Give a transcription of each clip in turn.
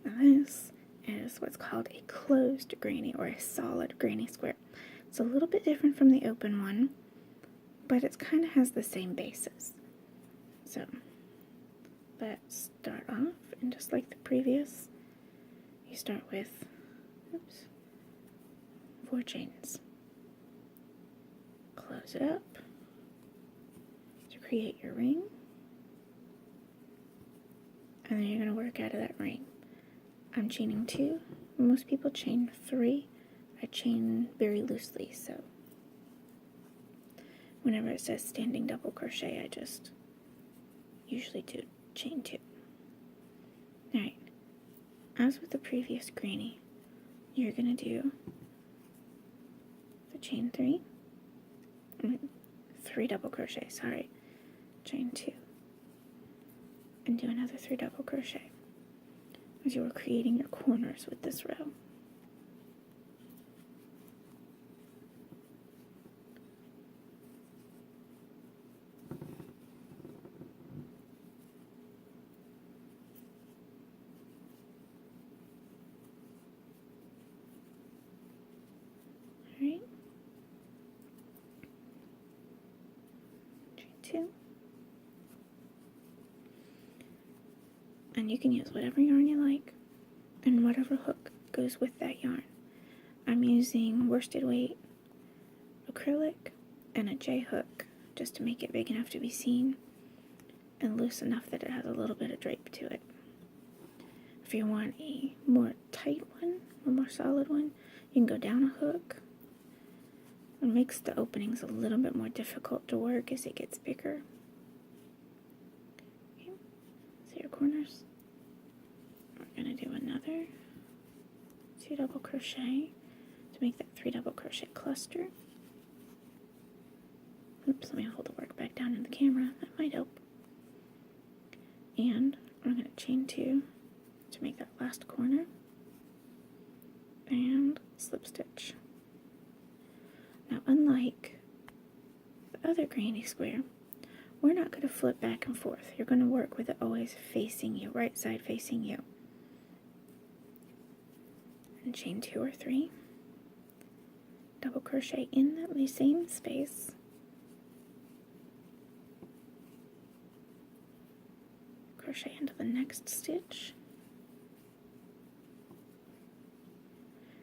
And this is what's called a closed granny or a solid granny square. It's a little bit different from the open one, but it kind of has the same basis. So let's start off, and just like the previous, you start with 4 chains. Close it up to create your ring, and then you're going to work out of that ring. I'm chaining 2. Most people chain 3. I chain very loosely, so whenever it says standing double crochet, I just usually do chain 2. Alright, as with the previous granny, you're going to do the chain 3, 3 double crochet, sorry, chain 2, and do another 3 double crochet as you are creating your corners with this row. Alright, chain 2, and you can use whatever yarn you like and whatever hook goes with that yarn. I'm using worsted weight acrylic and a J hook just to make it big enough to be seen and loose enough that it has a little bit of drape to it. If you want a more tight one, a more solid one, you can go down a hook. It makes the openings a little bit more difficult to work as it gets bigger. Okay, see your corners? We're going to do another 2 double crochet to make that 3 double crochet cluster. Oops, let me hold the work back down in the camera, that might help. And I'm going to chain 2 to make that last corner and slip stitch. Now, unlike the other granny square, we're not going to flip back and forth. You're going to work with it always facing you, right side facing you. And chain 2 or 3, double crochet in that same space, crochet into the next stitch.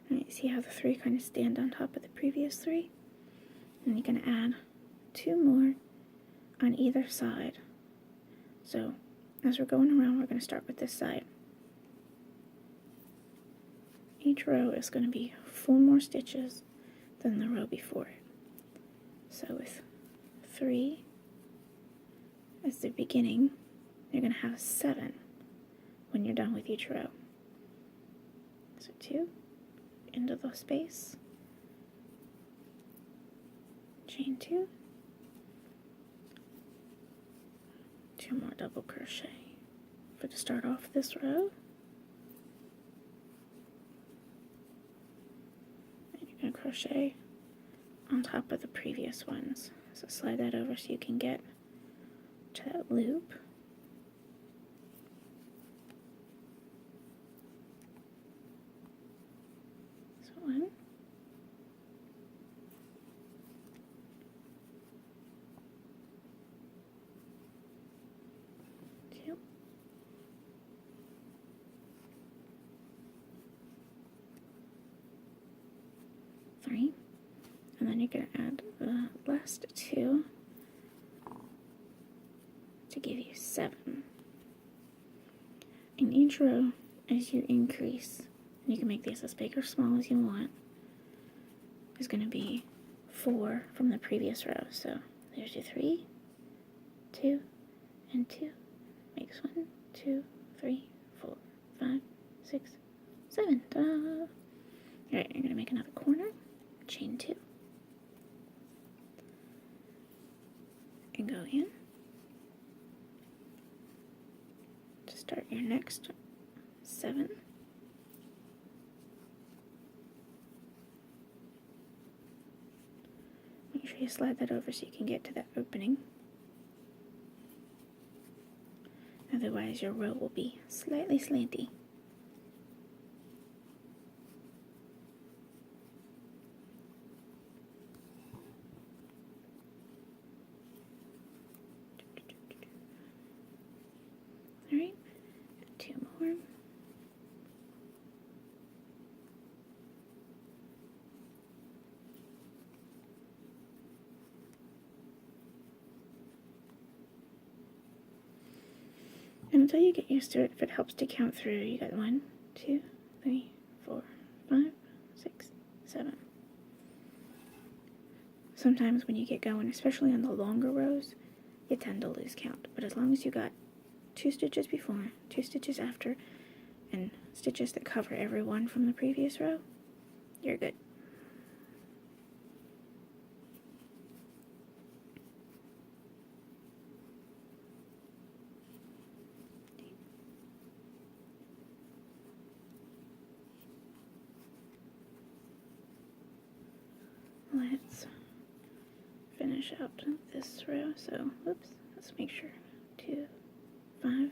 And you see how the 3 kind of stand on top of the previous 3? And you're going to add 2 more on either side. So as we're going around, we're going to start with this side. Each row is going to be 4 more stitches than the row before it. So with 3 as the beginning, you're going to have 7 when you're done with each row. So 2 into the space, chain 2, 2 more double crochet for to start off this row. And you're going to crochet on top of the previous ones. So slide that over so you can get to that loop. So 1, 2, 3, and then you're going to add the last 2 to give you 7. In each row, as you increase, and you can make these as big or small as you want, there's going to be 4 from the previous row. So there's your 3, 2, and 2. Makes 1, 2, 3, 4, 5, 6, 7. Ta-da! Alright, you're going to make another corner, chain 2, and go in to start your next 7. Make sure you slide that over so you can get to that opening. Otherwise your row will be slightly slanty. until you get used to it. If it helps to count through, you got 1, 2, 3, 4, 5, 6, 7. Sometimes when you get going, especially on the longer rows, you tend to lose count. But as long as you got 2 stitches before, 2 stitches after, and stitches that cover every one from the previous row, you're good. Let's finish out this row. So, oops, let's make sure 2, 5,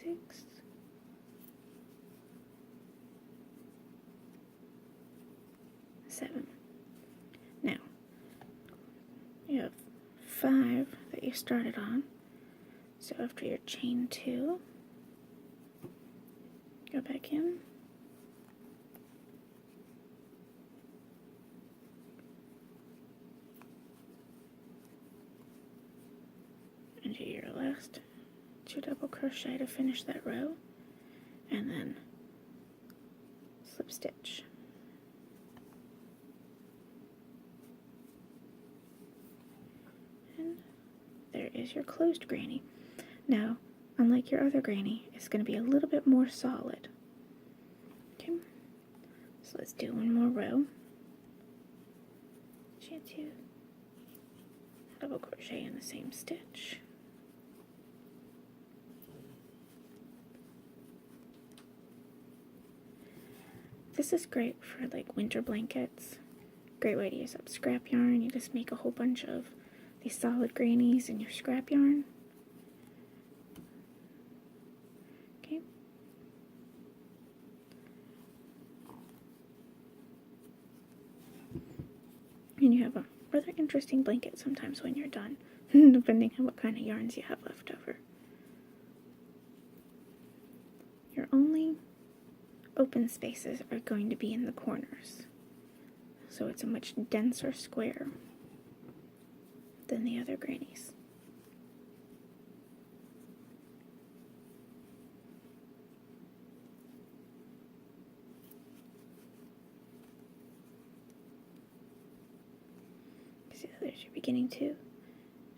6, 7. Now, you have 5 that you started on. So after your chain 2, go back in. And do your last 2 double crochet to finish that row, and then slip stitch. And there is your closed granny. Now, unlike your other granny, it's going to be a little bit more solid. Okay, so let's do one more row. Chain 2, double crochet in the same stitch. This is great for like winter blankets. Great way to use up scrap yarn. You just make a whole bunch of these solid grannies in your scrap yarn. Okay. And you have a rather interesting blanket sometimes when you're done, depending on what kind of yarns you have left over. Your only open spaces are going to be in the corners. So it's a much denser square than the other grannies. See, there's your beginning 2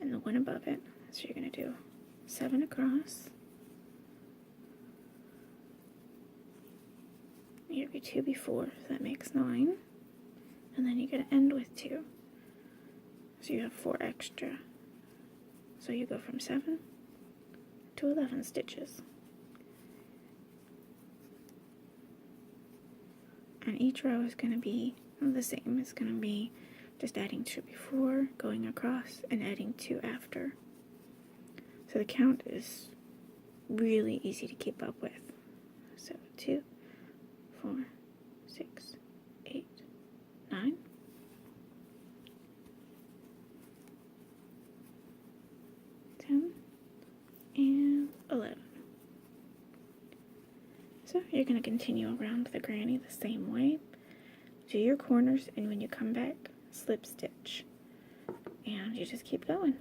and the one above it. So you're going to do 7 across. You do 2 before, so that makes 9. And then you're going to end with 2. So you have 4 extra. So you go from 7 to 11 stitches. And each row is going to be the same. It's going to be just adding 2 before, going across, and adding 2 after. So the count is really easy to keep up with. So 2, 4, 6, 8, 9. 10 and 11. So you're going to continue around the granny the same way. Do your corners, and when you come back, slip stitch. And you just keep going.